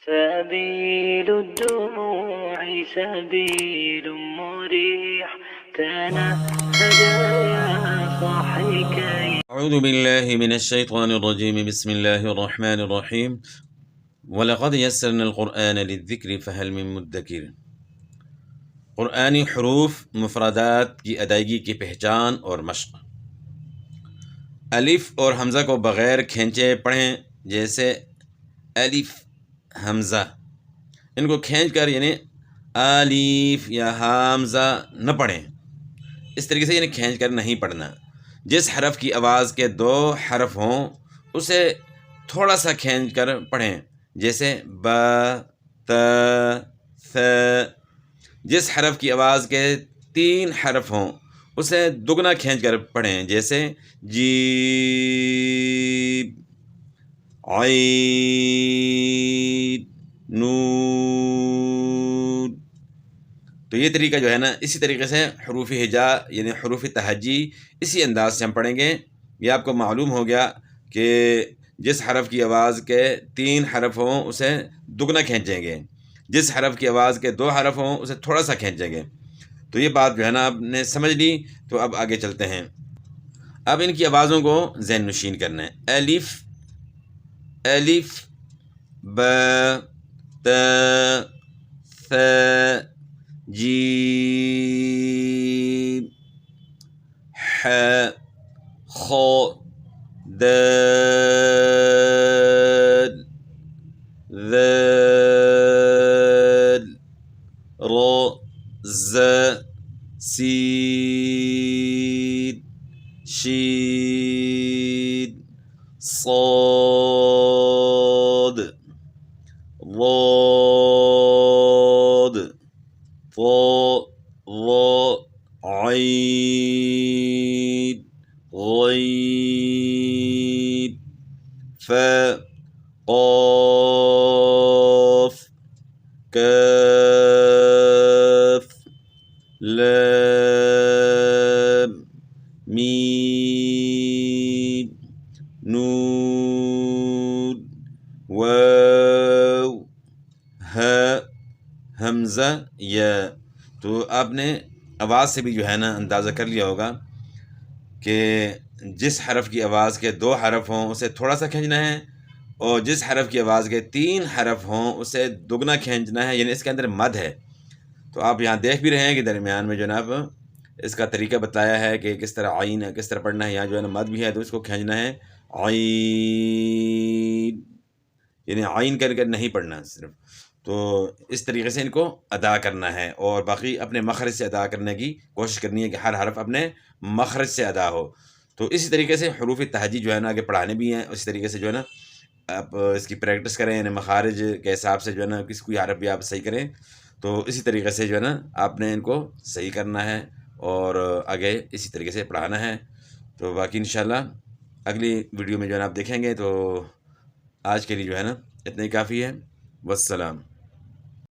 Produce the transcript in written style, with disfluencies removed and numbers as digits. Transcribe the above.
سبيل الدموع سبيل مريح تنهد يا صاحي كي. أعوذ بالله من الشيطان الرجيم. بسم الله الرحمن الرحيم. ولقد يسرنا القرآن للذكر فهل من مدکر. قرآنی حروف مفردات کی ادائیگی کی پہچان اور مشق. الف اور حمزہ کو بغیر کھینچے پڑھیں، جیسے الف حمزہ. ان کو کھینچ کر یعنی الف یا حمزہ نہ پڑھیں. اس طریقے سے یعنی کھینچ کر نہیں پڑھنا. جس حرف کی آواز کے دو حرف ہوں اسے تھوڑا سا کھینچ کر پڑھیں، جیسے ب ت ث. جس حرف کی آواز کے تین حرف ہوں اسے دگنا کھینچ کر پڑھیں، جیسے جیم عین نون. تو یہ طریقہ جو ہے نا، اسی طریقے سے حروف ہجا یعنی حروف تہجی اسی انداز سے ہم پڑھیں گے. یہ آپ کو معلوم ہو گیا کہ جس حرف کی آواز کے تین حرف ہوں اسے دگنا کھینچیں گے، جس حرف کی آواز کے دو حرف ہوں اسے تھوڑا سا کھینچیں گے. تو یہ بات جو ہے نا آپ نے سمجھ لی. تو اب آگے چلتے ہیں. اب ان کی آوازوں کو ذہن نشین کرنا ہے. الف الف، ب ت ث جیم ح خ دال ذال را ز سین شین صاد ضاد طاء ظاء عين غين فاء قاف كاف لام ميم نون واو ہاء حمزہ یا. تو آپ نے آواز سے بھی جو ہے نا اندازہ کر لیا ہوگا کہ جس حرف کی آواز کے دو حرف ہوں اسے تھوڑا سا کھینچنا ہے، اور جس حرف کی آواز کے تین حرف ہوں اسے دگنا کھینچنا ہے، یعنی اس کے اندر مد ہے. تو آپ یہاں دیکھ بھی رہے ہیں کہ درمیان میں جناب اس کا طریقہ بتایا ہے کہ کس طرح عین ہے، کس طرح پڑھنا ہے. یہاں جو ہے نا مد بھی ہے تو اس کو کھینچنا ہے عین، یعنی عین کر کر نہیں پڑھنا صرف. تو اس طریقے سے ان کو ادا کرنا ہے، اور باقی اپنے مخرج سے ادا کرنے کی کوشش کرنی ہے کہ ہر حرف اپنے مخرج سے ادا ہو. تو اسی طریقے سے حروف تہجی جو ہے نا آگے پڑھانے بھی ہیں. اسی طریقے سے جو ہے نا آپ اس کی پریکٹس کریں، یعنی مخارج کے حساب سے جو ہے نا کس کوئی حرف بھی آپ صحیح کریں. تو اسی طریقے سے جو ہے نا آپ نے ان کو صحیح کرنا ہے اور آگے اسی طریقے سے پڑھانا ہے. تو باقی انشاءاللہ اگلی ویڈیو میں جو ہے نا آپ دیکھیں گے. تو آج کے لیے جو ہے نا اتنا ہی کافی ہے. والسلام.